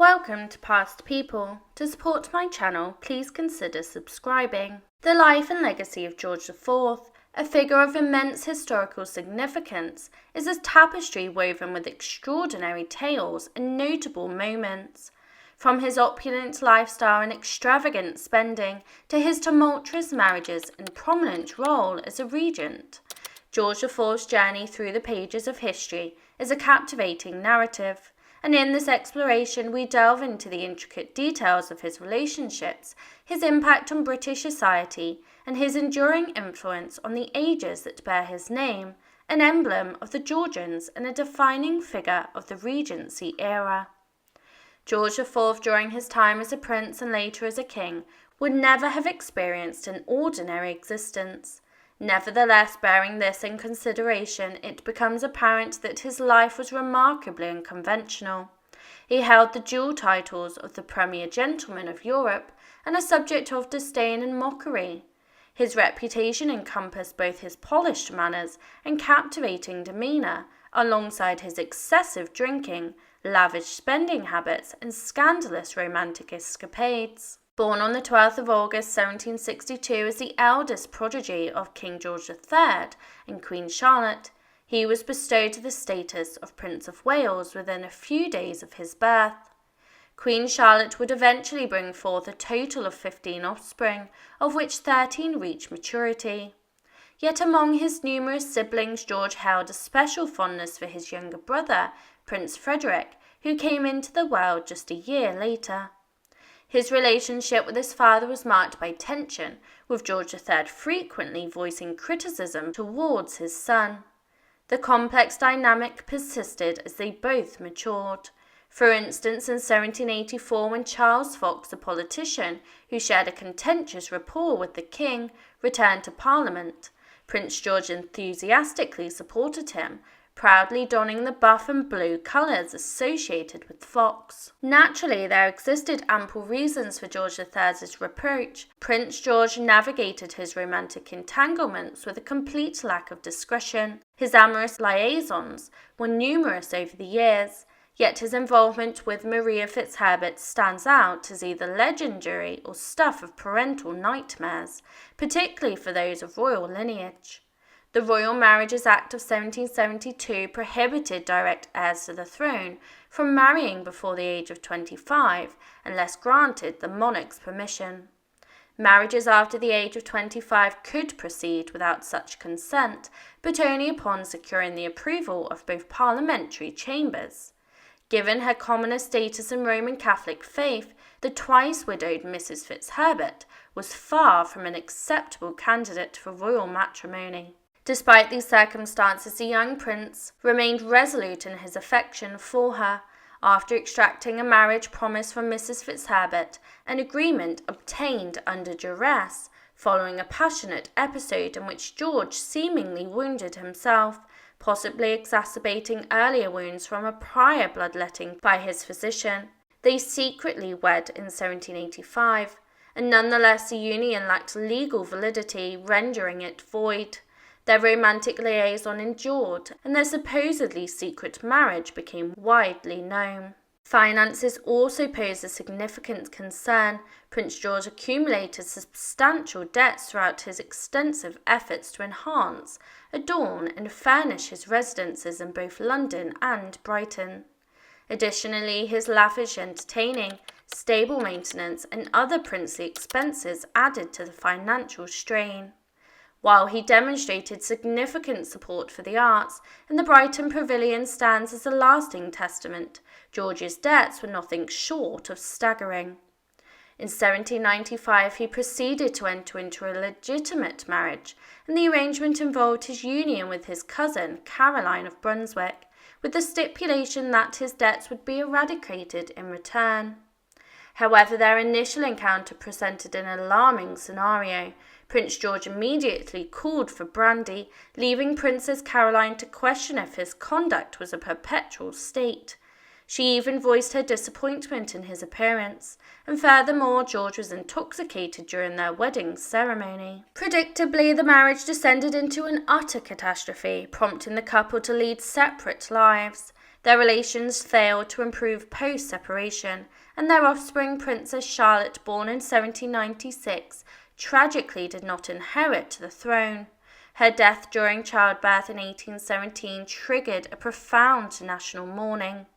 Welcome to Past People. To support my channel, please consider subscribing. The life and legacy of George IV, a figure of immense historical significance, is a tapestry woven with extraordinary tales and notable moments. From his opulent lifestyle and extravagant spending to his tumultuous marriages and prominent role as a regent, George IV's journey through the pages of history is a captivating narrative. And in this exploration we delve into the intricate details of his relationships, his impact on British society, and his enduring influence on the ages that bear his name, an emblem of the Georgians and a defining figure of the Regency era. George IV, during his time as a prince and later as a king, would never have experienced an ordinary existence. Nevertheless, bearing this in consideration, it becomes apparent that his life was remarkably unconventional. He held the dual titles of the Premier Gentleman of Europe and a subject of disdain and mockery. His reputation encompassed both his polished manners and captivating demeanour, alongside his excessive drinking, lavish spending habits, and scandalous romantic escapades. Born on the 12th of August 1762 as the eldest prodigy of King George III and Queen Charlotte, he was bestowed the status of Prince of Wales within a few days of his birth. Queen Charlotte would eventually bring forth a total of 15 offspring, of which 13 reached maturity. Yet among his numerous siblings, George held a special fondness for his younger brother, Prince Frederick, who came into the world just a year later. His relationship with his father was marked by tension, with George III frequently voicing criticism towards his son. The complex dynamic persisted as they both matured. For instance, in 1784, when Charles Fox, a politician who shared a contentious rapport with the king, returned to Parliament, Prince George enthusiastically supported him, proudly donning the buff and blue colours associated with Fox. Naturally, there existed ample reasons for George III's reproach. Prince George navigated his romantic entanglements with a complete lack of discretion. His amorous liaisons were numerous over the years, yet his involvement with Maria Fitzherbert stands out as either legendary or stuff of parental nightmares, particularly for those of royal lineage. The Royal Marriages Act of 1772 prohibited direct heirs to the throne from marrying before the age of 25 unless granted the monarch's permission. Marriages after the age of 25 could proceed without such consent, but only upon securing the approval of both parliamentary chambers. Given her commoner status in Roman Catholic faith, the twice-widowed Mrs. Fitzherbert was far from an acceptable candidate for royal matrimony. Despite these circumstances, the young prince remained resolute in his affection for her. After extracting a marriage promise from Mrs. Fitzherbert, an agreement obtained under duress, following a passionate episode in which George seemingly wounded himself, possibly exacerbating earlier wounds from a prior bloodletting by his physician. They secretly wed in 1785, and nonetheless the union lacked legal validity, rendering it void. Their romantic liaison endured, and their supposedly secret marriage became widely known. Finances also posed a significant concern. Prince George accumulated substantial debts throughout his extensive efforts to enhance, adorn, and furnish his residences in both London and Brighton. Additionally, his lavish entertaining, stable maintenance, and other princely expenses added to the financial strain. While he demonstrated significant support for the arts, and the Brighton Pavilion stands as a lasting testament, George's debts were nothing short of staggering. In 1795, he proceeded to enter into a legitimate marriage, and the arrangement involved his union with his cousin, Caroline of Brunswick, with the stipulation that his debts would be eradicated in return. However, their initial encounter presented an alarming scenario. Prince George immediately called for brandy, leaving Princess Caroline to question if his conduct was a perpetual state. She even voiced her disappointment in his appearance, and furthermore, George was intoxicated during their wedding ceremony. Predictably, the marriage descended into an utter catastrophe, prompting the couple to lead separate lives. Their relations failed to improve post-separation, and their offspring, Princess Charlotte, born in 1796, tragically did not inherit the throne. Her death during childbirth in 1817 triggered a profound national mourning.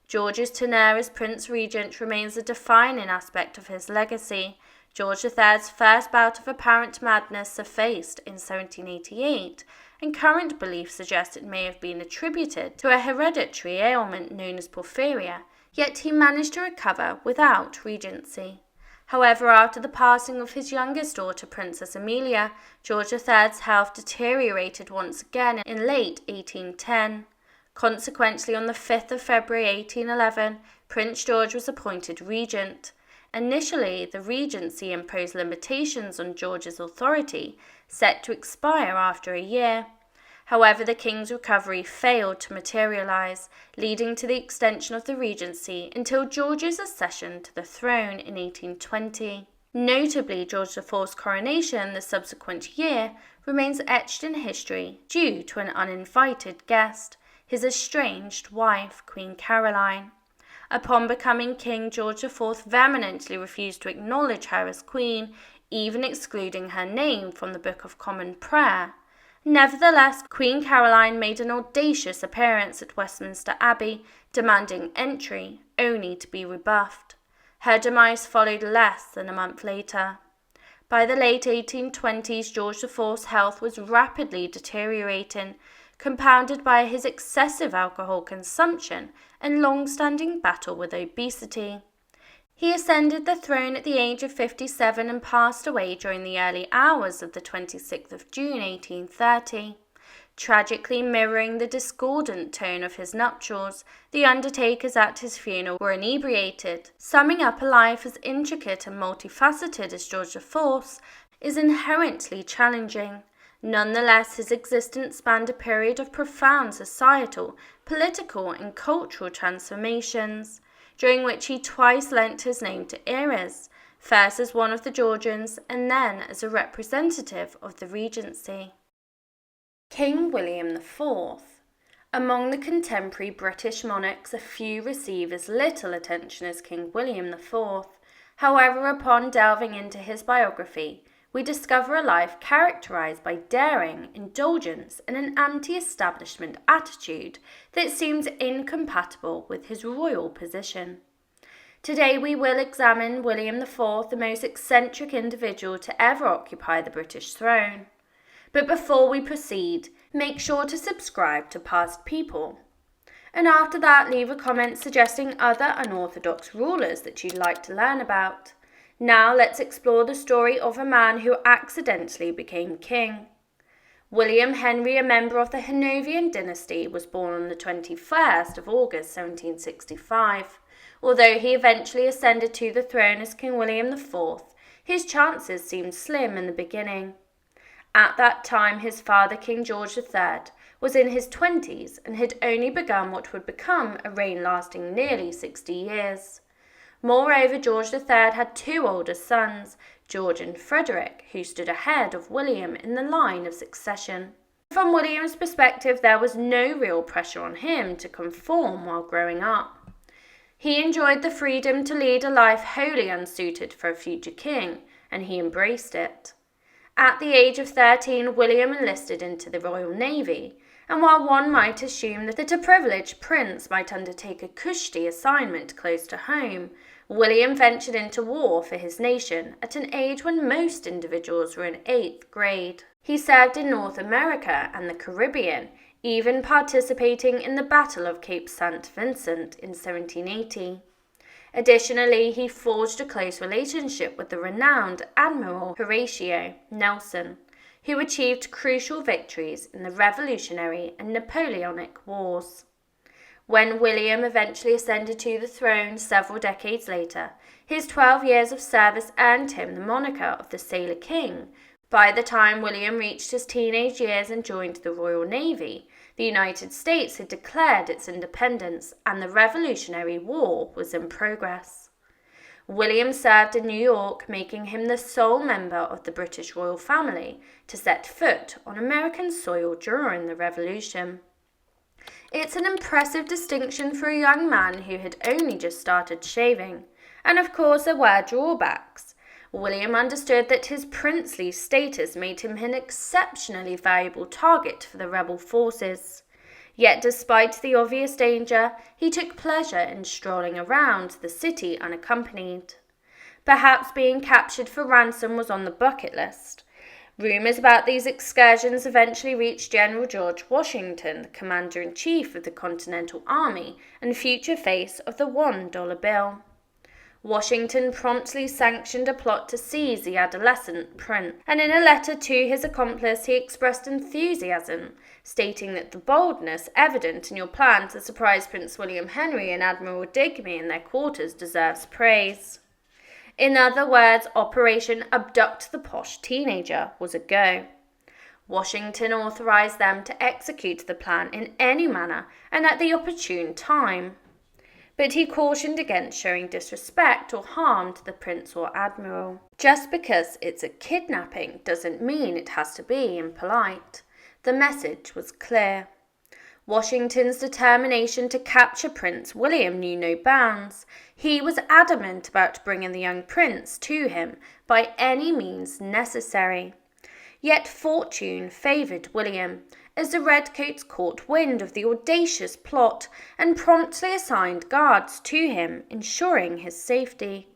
George's tenure as Prince Regent remains a defining aspect of his legacy. George III's first bout of apparent madness surfaced in 1788, and current belief suggests it may have been attributed to a hereditary ailment known as porphyria, yet he managed to recover without regency. However, after the passing of his youngest daughter, Princess Amelia, George III's health deteriorated once again in late 1810. Consequently, on the 5th of February 1811, Prince George was appointed regent. Initially, the regency imposed limitations on George's authority, set to expire after a year. However, the king's recovery failed to materialise, leading to the extension of the regency until George's accession to the throne in 1820. Notably, George IV's coronation the subsequent year remains etched in history due to an uninvited guest, his estranged wife, Queen Caroline. Upon becoming king, George IV vehemently refused to acknowledge her as queen, even excluding her name from the Book of Common Prayer. Nevertheless, Queen Caroline made an audacious appearance at Westminster Abbey, demanding entry, only to be rebuffed. Her demise followed less than a month later. By the late 1820s, George IV's health was rapidly deteriorating, compounded by his excessive alcohol consumption and long-standing battle with obesity. He ascended the throne at the age of 57 and passed away during the early hours of the 26th of June 1830. Tragically mirroring the discordant tone of his nuptials, the undertakers at his funeral were inebriated. Summing up a life as intricate and multifaceted as George IV's is inherently challenging. Nonetheless, his existence spanned a period of profound societal, political, and cultural transformations, during which he twice lent his name to eras, first as one of the Georgians and then as a representative of the Regency. King William IV. Among the contemporary British monarchs, a few receive as little attention as King William IV. However, upon delving into his biography, we discover a life characterised by daring, indulgence, and an anti-establishment attitude that seems incompatible with his royal position. Today we will examine William IV, the most eccentric individual to ever occupy the British throne. But before we proceed, make sure to subscribe to Past People. And after that, leave a comment suggesting other unorthodox rulers that you'd like to learn about. Now let's explore the story of a man who accidentally became king. William Henry, a member of the Hanoverian dynasty, was born on the 21st of August 1765. Although he eventually ascended to the throne as King William IV, his chances seemed slim in the beginning. At that time, his father, King George III, was in his 20s and had only begun what would become a reign lasting nearly 60 years. Moreover, George III had two older sons, George and Frederick, who stood ahead of William in the line of succession. From William's perspective, there was no real pressure on him to conform while growing up. He enjoyed the freedom to lead a life wholly unsuited for a future king, and he embraced it. At the age of 13, William enlisted into the Royal Navy, and while one might assume that a privileged prince might undertake a cushy assignment close to home, William ventured into war for his nation at an age when most individuals were in 8th grade. He served in North America and the Caribbean, even participating in the Battle of Cape St. Vincent in 1780. Additionally, he forged a close relationship with the renowned Admiral Horatio Nelson, who achieved crucial victories in the Revolutionary and Napoleonic Wars. When William eventually ascended to the throne several decades later, his 12 years of service earned him the moniker of the Sailor King. By the time William reached his teenage years and joined the Royal Navy, the United States had declared its independence and the Revolutionary War was in progress. William served in New York, making him the sole member of the British royal family to set foot on American soil during the Revolution. It's an impressive distinction for a young man who had only just started shaving, and of course there were drawbacks. William understood that his princely status made him an exceptionally valuable target for the rebel forces. Yet despite the obvious danger, he took pleasure in strolling around the city unaccompanied. Perhaps being captured for ransom was on the bucket list. Rumors about these excursions eventually reached General George Washington, the Commander-in-Chief of the Continental Army and future face of the $1 bill. Washington promptly sanctioned a plot to seize the adolescent prince, and in a letter to his accomplice he expressed enthusiasm, stating that the boldness evident in your plan to surprise Prince William Henry and Admiral Digby in their quarters deserves praise. In other words, Operation Abduct the Posh Teenager was a go. Washington authorized them to execute the plan in any manner and at the opportune time. But he cautioned against showing disrespect or harm to the prince or admiral. Just because it's a kidnapping doesn't mean it has to be impolite. The message was clear. Washington's determination to capture Prince William knew no bounds. He was adamant about bringing the young prince to him by any means necessary. Yet fortune favoured William, as the redcoats caught wind of the audacious plot and promptly assigned guards to him, ensuring his safety.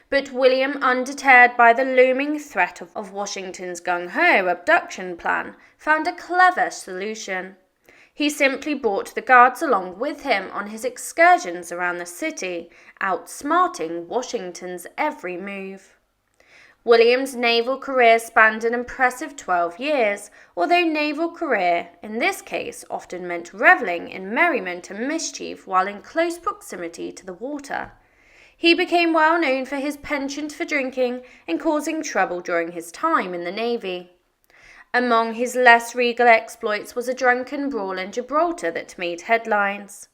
But William, undeterred by the looming threat of Washington's gung-ho abduction plan, found a clever solution. He simply brought the guards along with him on his excursions around the city, outsmarting Washington's every move. William's naval career spanned an impressive 12 years, although naval career, in this case, often meant revelling in merriment and mischief while in close proximity to the water. He became well known for his penchant for drinking and causing trouble during his time in the Navy. Among his less regal exploits was a drunken brawl in Gibraltar that made headlines.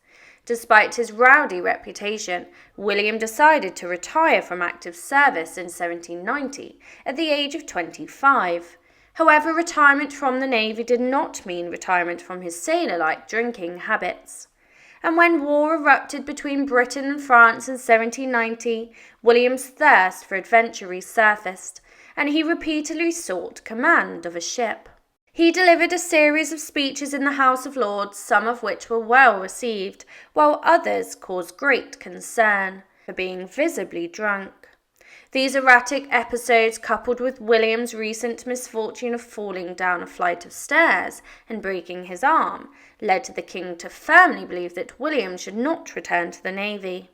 Despite his rowdy reputation, William decided to retire from active service in 1790 at the age of 25. However, retirement from the Navy did not mean retirement from his sailor-like drinking habits. And when war erupted between Britain and France in 1790, William's thirst for adventure resurfaced, and he repeatedly sought command of a ship. He delivered a series of speeches in the House of Lords, some of which were well received, while others caused great concern for being visibly drunk. These erratic episodes, coupled with William's recent misfortune of falling down a flight of stairs and breaking his arm, led the king to firmly believe that William should not return to the Navy.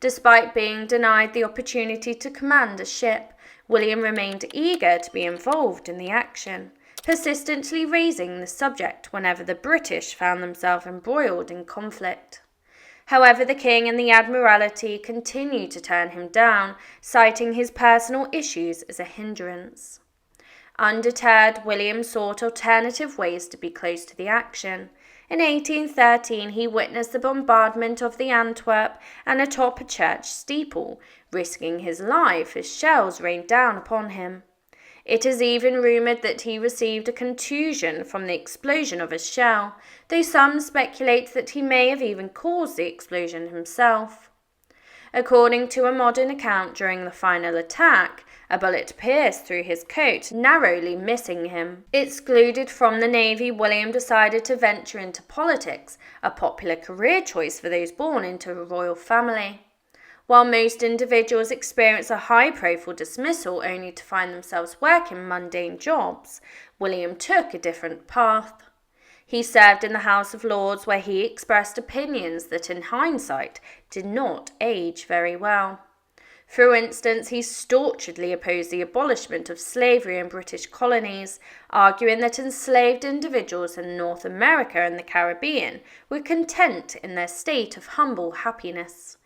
Despite being denied the opportunity to command a ship, William remained eager to be involved in the action, persistently raising the subject whenever the British found themselves embroiled in conflict. However, the king and the Admiralty continued to turn him down, citing his personal issues as a hindrance. Undeterred, William sought alternative ways to be close to the action. In 1813, he witnessed the bombardment of the Antwerp and atop a church steeple, risking his life as shells rained down upon him. It is even rumoured that he received a contusion from the explosion of a shell, though some speculate that he may have even caused the explosion himself. According to a modern account, during the final attack, a bullet pierced through his coat, narrowly missing him. Excluded from the Navy, William decided to venture into politics, a popular career choice for those born into a royal family. While most individuals experience a high-profile dismissal only to find themselves working mundane jobs, William took a different path. He served in the House of Lords, where he expressed opinions that, in hindsight, did not age very well. For instance, he staunchly opposed the abolishment of slavery in British colonies, arguing that enslaved individuals in North America and the Caribbean were content in their state of humble happiness.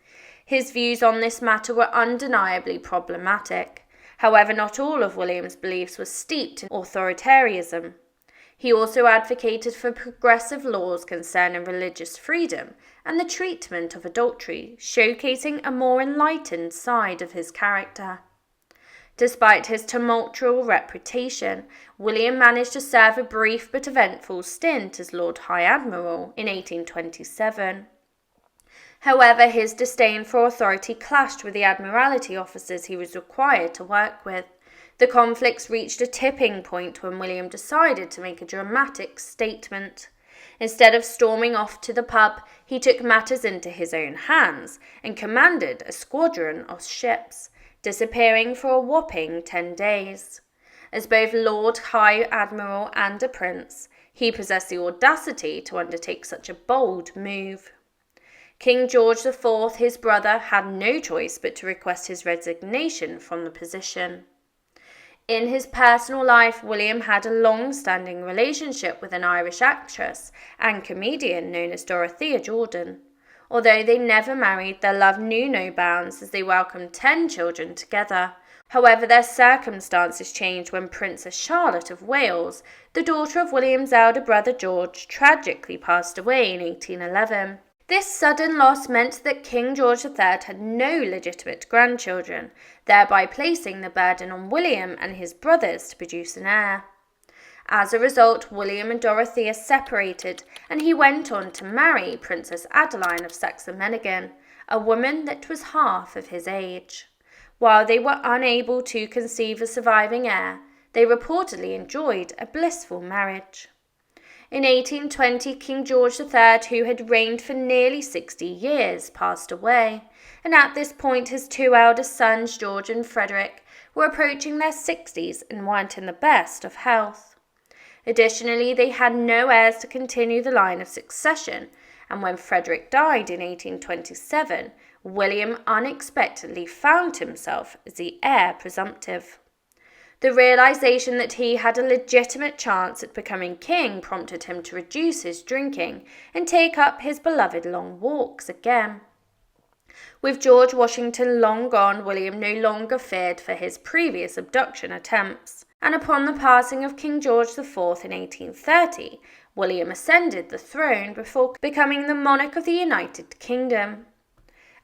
His views on this matter were undeniably problematic. However, not all of William's beliefs were steeped in authoritarianism. He also advocated for progressive laws concerning religious freedom and the treatment of adultery, showcasing a more enlightened side of his character. Despite his tumultuous reputation, William managed to serve a brief but eventful stint as Lord High Admiral in 1827. However, his disdain for authority clashed with the Admiralty officers he was required to work with. The conflicts reached a tipping point when William decided to make a dramatic statement. Instead of storming off to the pub, he took matters into his own hands and commanded a squadron of ships, disappearing for a whopping 10 days. As both Lord High Admiral and a prince, he possessed the audacity to undertake such a bold move. King George IV, his brother, had no choice but to request his resignation from the position. In his personal life, William had a long-standing relationship with an Irish actress and comedian known as Dorothea Jordan. Although they never married, their love knew no bounds as they welcomed 10 children together. However, their circumstances changed when Princess Charlotte of Wales, the daughter of William's elder brother George, tragically passed away in 1811. This sudden loss meant that King George III had no legitimate grandchildren, thereby placing the burden on William and his brothers to produce an heir. As a result, William and Dorothea separated, and he went on to marry Princess Adeline of Saxe-Meiningen, a woman that was half of his age. While they were unable to conceive a surviving heir, they reportedly enjoyed a blissful marriage. In 1820, King George III, who had reigned for nearly 60 years, passed away, and at this point his 2 eldest sons, George and Frederick, were approaching their 60s and weren't in the best of health. Additionally, they had no heirs to continue the line of succession, and when Frederick died in 1827, William unexpectedly found himself as the heir presumptive. The realization that he had a legitimate chance at becoming king prompted him to reduce his drinking and take up his beloved long walks again. With George Washington long gone, William no longer feared for his previous abduction attempts, and upon the passing of King George IV in 1830, William ascended the throne before becoming the monarch of the United Kingdom.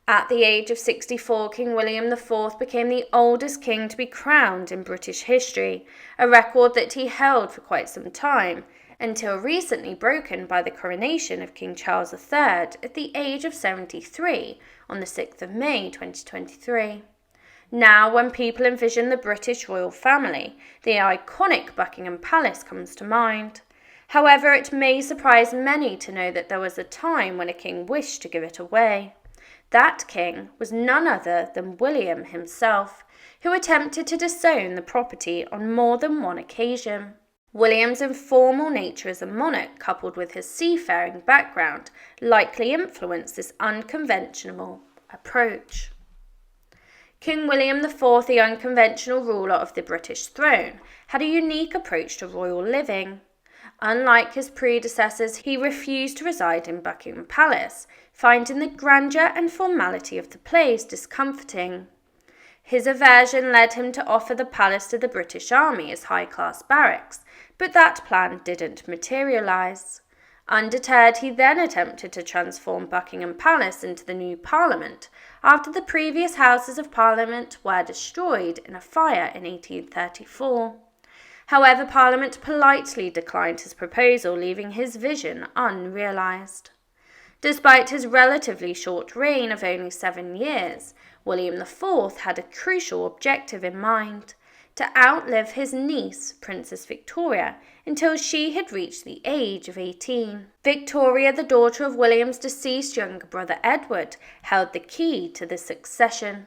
At the age of 64, King William IV became the oldest king to be crowned in British history, a record that he held for quite some time, until recently broken by the coronation of King Charles III at the age of 73 on the 6th of May 2023. Now, when people envision the British royal family, the iconic Buckingham Palace comes to mind. However, it may surprise many to know that there was a time when a king wished to give it away. That king was none other than William himself, who attempted to disown the property on more than one occasion. William's informal nature as a monarch, coupled with his seafaring background, likely influenced this unconventional approach. King William IV, the unconventional ruler of the British throne, had a unique approach to royal living. Unlike his predecessors, he refused to reside in Buckingham Palace, finding the grandeur and formality of the place discomforting. His aversion led him to offer the palace to the British Army as high-class barracks, but that plan didn't materialise. Undeterred, he then attempted to transform Buckingham Palace into the new Parliament after the previous Houses of Parliament were destroyed in a fire in 1834. However, Parliament politely declined his proposal, leaving his vision unrealised. Despite his relatively short reign of only 7 years, William IV had a crucial objective in mind: to outlive his niece, Princess Victoria, until she had reached the age of 18. Victoria, the daughter of William's deceased younger brother Edward, held the key to the succession.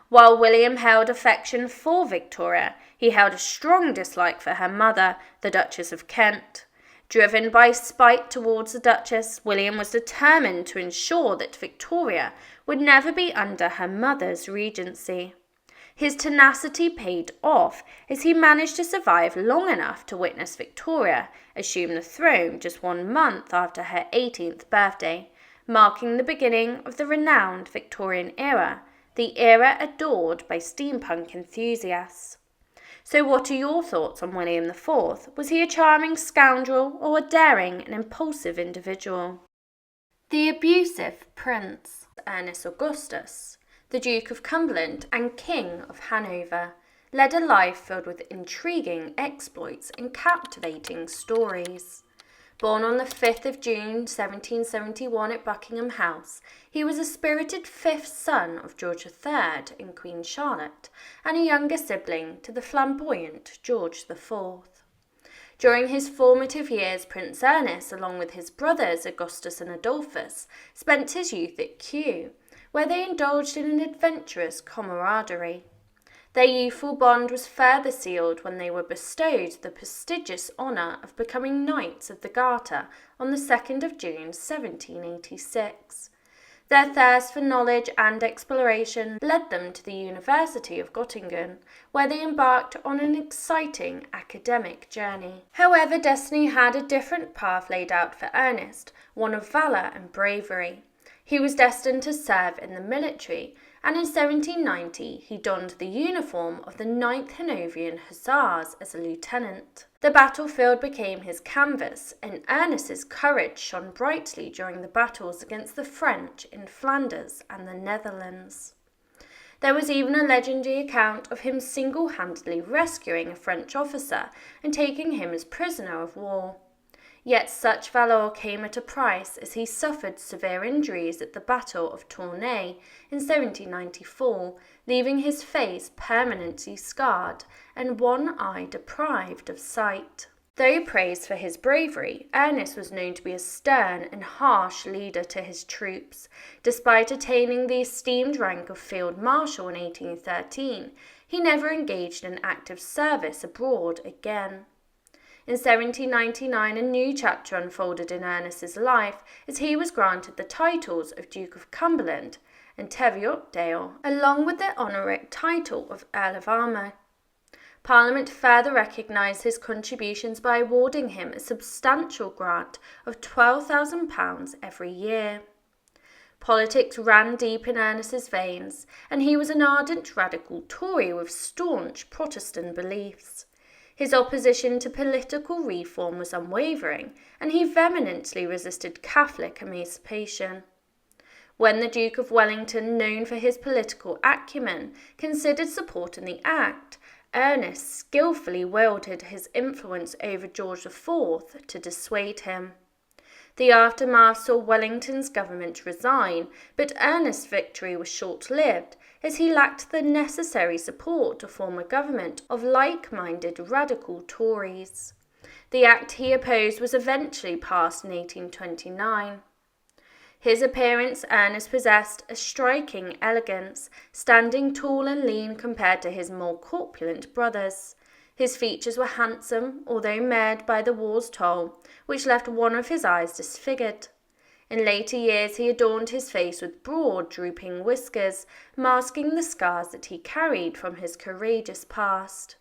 While William held affection for Victoria, he held a strong dislike for her mother, the Duchess of Kent. Driven by spite towards the Duchess, William was determined to ensure that Victoria would never be under her mother's regency. His tenacity paid off as he managed to survive long enough to witness Victoria assume the throne just 1 month after her 18th birthday, marking the beginning of the renowned Victorian era, the era adored by steampunk enthusiasts. So what are your thoughts on William IV? Was he a charming scoundrel or a daring and impulsive individual? The abusive Prince Ernest Augustus, the Duke of Cumberland and King of Hanover, led a life filled with intriguing exploits and captivating stories. Born on the 5th of June 1771 at Buckingham House, he was a spirited fifth son of George III and Queen Charlotte, and a younger sibling to the flamboyant George IV. During his formative years, Prince Ernest, along with his brothers Augustus and Adolphus, spent his youth at Kew, where they indulged in an adventurous camaraderie. Their youthful bond was further sealed when they were bestowed the prestigious honour of becoming Knights of the Garter on the 2nd of June 1786. Their thirst for knowledge and exploration led them to the University of Göttingen, where they embarked on an exciting academic journey. However, destiny had a different path laid out for Ernest, one of valour and bravery. He was destined to serve in the military, and in 1790 he donned the uniform of the 9th Hanoverian Hussars as a lieutenant. The battlefield became his canvas, and Ernest's courage shone brightly during the battles against the French in Flanders and the Netherlands. There was even a legendary account of him single-handedly rescuing a French officer and taking him as prisoner of war. Yet such valour came at a price, as he suffered severe injuries at the Battle of Tournai in 1794, leaving his face permanently scarred and one eye deprived of sight. Though praised for his bravery, Ernest was known to be a stern and harsh leader to his troops. Despite attaining the esteemed rank of Field Marshal in 1813, he never engaged in active service abroad again. In 1799, a new chapter unfolded in Ernest's life, as he was granted the titles of Duke of Cumberland and Teviotdale, along with the honorific title of Earl of Armagh. Parliament further recognised his contributions by awarding him a substantial grant of £12,000 every year. Politics ran deep in Ernest's veins, and he was an ardent radical Tory with staunch Protestant beliefs. His opposition to political reform was unwavering, and he vehemently resisted Catholic emancipation. When the Duke of Wellington, known for his political acumen, considered supporting the Act, Ernest skillfully wielded his influence over George IV to dissuade him. The aftermath saw Wellington's government resign, but Ernest's victory was short-lived, as he lacked the necessary support to form a government of like-minded radical Tories. The act he opposed was eventually passed in 1829. His appearance, Ernest possessed a striking elegance, standing tall and lean compared to his more corpulent brothers. His features were handsome, although marred by the war's toll, which left one of his eyes disfigured. In later years he adorned his face with broad, drooping whiskers, masking the scars that he carried from his courageous past.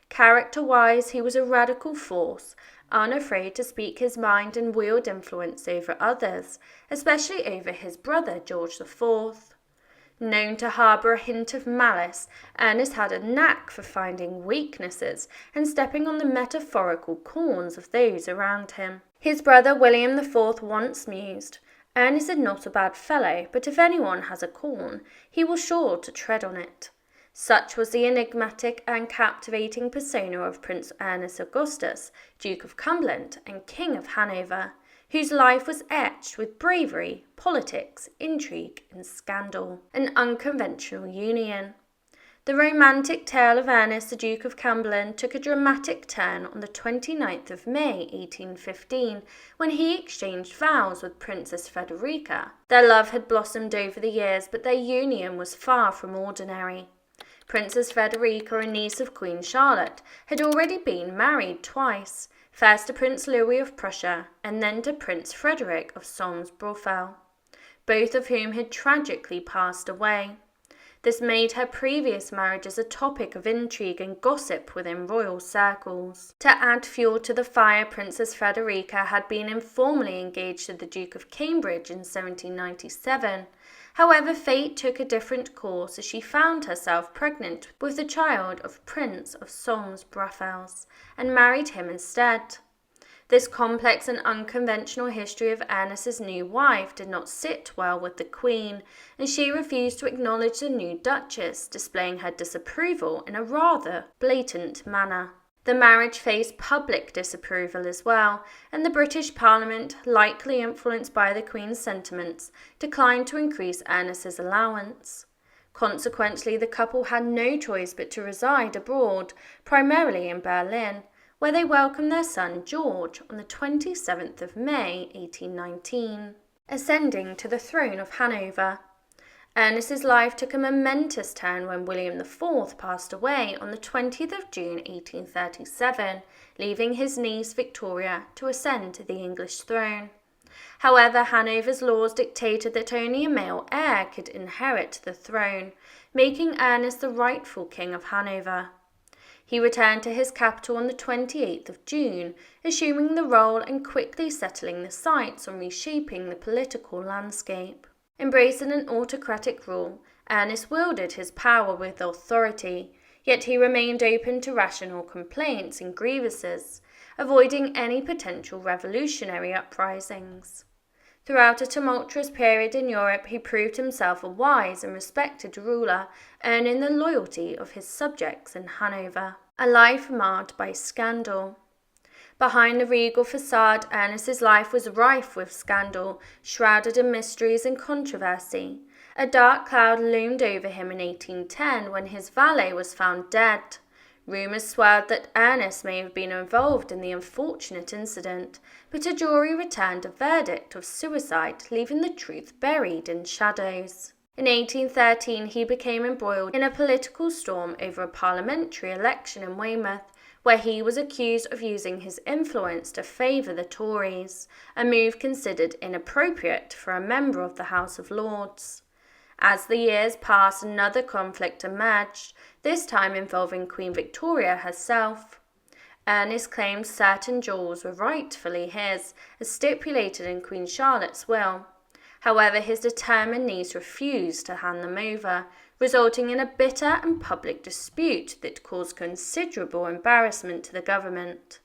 Character-wise, he was a radical force, unafraid to speak his mind and wield influence over others, especially over his brother George IV. Known to harbour a hint of malice, Ernest had a knack for finding weaknesses and stepping on the metaphorical corns of those around him. His brother William IV once mused, "Ernest is not a bad fellow, but if anyone has a corn, he will sure to tread on it." Such was the enigmatic and captivating persona of Prince Ernest Augustus, Duke of Cumberland and King of Hanover, whose life was etched with bravery, politics, intrigue, and scandal. An unconventional union. The romantic tale of Ernest, the Duke of Cumberland, took a dramatic turn on the 29th of May 1815, when he exchanged vows with Princess Frederica. Their love had blossomed over the years, but their union was far from ordinary. Princess Frederica, a niece of Queen Charlotte, had already been married twice, first to Prince Louis of Prussia and then to Prince Frederick of Solms-Brothel, both of whom had tragically passed away. This made her previous marriages a topic of intrigue and gossip within royal circles. To add fuel to the fire, Princess Frederica had been informally engaged to the Duke of Cambridge in 1797. However, fate took a different course, as she found herself pregnant with the child of Prince of Solms-Brothel and married him instead. This complex and unconventional history of Ernest's new wife did not sit well with the Queen, and she refused to acknowledge the new Duchess, displaying her disapproval in a rather blatant manner. The marriage faced public disapproval as well, and the British Parliament, likely influenced by the Queen's sentiments, declined to increase Ernest's allowance. Consequently, the couple had no choice but to reside abroad, primarily in Berlin, where they welcomed their son George on the 27th of May 1819, ascending to the throne of Hanover. Ernest's life took a momentous turn when William IV passed away on the 20th of June 1837, leaving his niece Victoria to ascend to the English throne. However, Hanover's laws dictated that only a male heir could inherit the throne, making Ernest the rightful king of Hanover. He returned to his capital on the 28th of June, assuming the role and quickly settling the sights on reshaping the political landscape. Embracing an autocratic rule, Ernest wielded his power with authority, yet he remained open to rational complaints and grievances, avoiding any potential revolutionary uprisings. Throughout a tumultuous period in Europe, he proved himself a wise and respected ruler, earning the loyalty of his subjects in Hanover. A life marred by scandal. Behind the regal facade, Ernest's life was rife with scandal, shrouded in mysteries and controversy. A dark cloud loomed over him in 1810 when his valet was found dead. Rumours swirled that Ernest may have been involved in the unfortunate incident, but a jury returned a verdict of suicide, leaving the truth buried in shadows. In 1813, he became embroiled in a political storm over a parliamentary election in Weymouth, where he was accused of using his influence to favour the Tories, a move considered inappropriate for a member of the House of Lords. As the years passed, another conflict emerged, this time involving Queen Victoria herself. Ernest claimed certain jewels were rightfully his, as stipulated in Queen Charlotte's will. However, his determined niece refused to hand them over, resulting in a bitter and public dispute that caused considerable embarrassment to the government.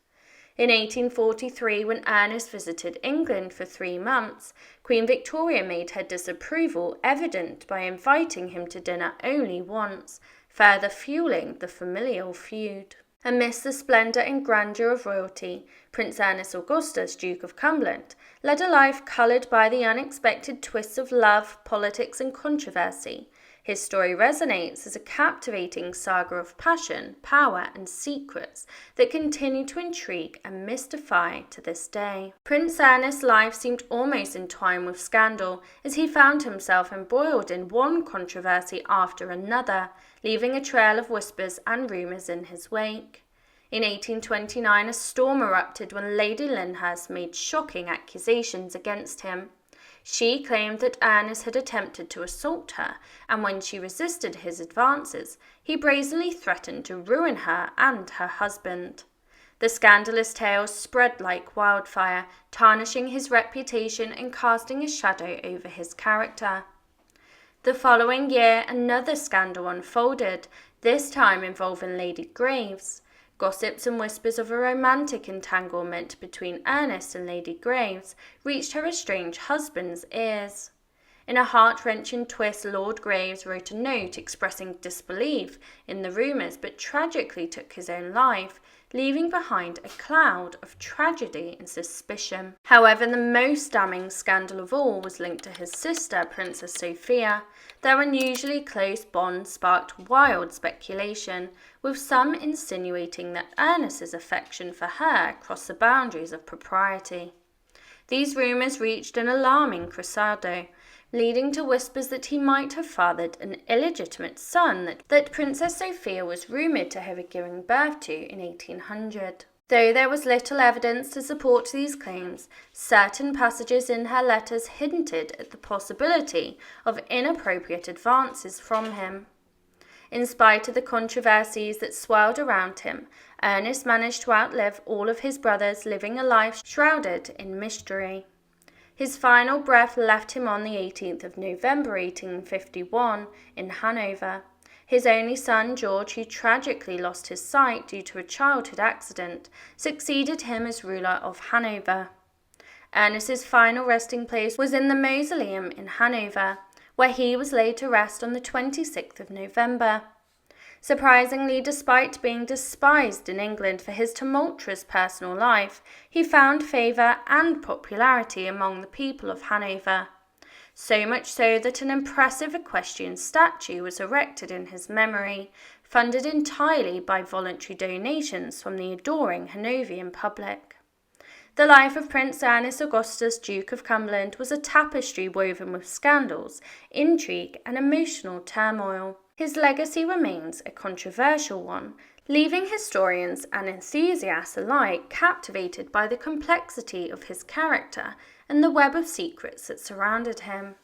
In 1843, when Ernest visited England for 3 months, Queen Victoria made her disapproval evident by inviting him to dinner only once, further fueling the familial feud. Amidst the splendour and grandeur of royalty, Prince Ernest Augustus, Duke of Cumberland, led a life coloured by the unexpected twists of love, politics and controversy. His story resonates as a captivating saga of passion, power and secrets that continue to intrigue and mystify to this day. Prince Ernest's life seemed almost entwined with scandal, as he found himself embroiled in one controversy after another, leaving a trail of whispers and rumours in his wake. In 1829, a storm erupted when Lady Lyndhurst made shocking accusations against him. She claimed that Ernest had attempted to assault her, and when she resisted his advances, he brazenly threatened to ruin her and her husband. The scandalous tales spread like wildfire, tarnishing his reputation and casting a shadow over his character. The following year, another scandal unfolded, this time involving Lady Graves. Gossips and whispers of a romantic entanglement between Ernest and Lady Graves reached her estranged husband's ears. In a heart-wrenching twist, Lord Graves wrote a note expressing disbelief in the rumours, but tragically took his own life, leaving behind a cloud of tragedy and suspicion. However, the most damning scandal of all was linked to his sister, Princess Sophia. Their unusually close bond sparked wild speculation, with some insinuating that Ernest's affection for her crossed the boundaries of propriety. These rumours reached an alarming crescendo, leading to whispers that he might have fathered an illegitimate son that Princess Sophia was rumoured to have given birth to in 1800. Though there was little evidence to support these claims, certain passages in her letters hinted at the possibility of inappropriate advances from him. In spite of the controversies that swirled around him, Ernest managed to outlive all of his brothers, living a life shrouded in mystery. His final breath left him on the 18th of November 1851 in Hanover. His only son, George, who tragically lost his sight due to a childhood accident, succeeded him as ruler of Hanover. Ernest's final resting place was in the mausoleum in Hanover, where he was laid to rest on the 26th of November. Surprisingly, despite being despised in England for his tumultuous personal life, he found favour and popularity among the people of Hanover. So much so that an impressive equestrian statue was erected in his memory, funded entirely by voluntary donations from the adoring Hanoverian public. The life of Prince Ernest Augustus, Duke of Cumberland, was a tapestry woven with scandals, intrigue, and emotional turmoil. His legacy remains a controversial one, leaving historians and enthusiasts alike captivated by the complexity of his character and the web of secrets that surrounded him.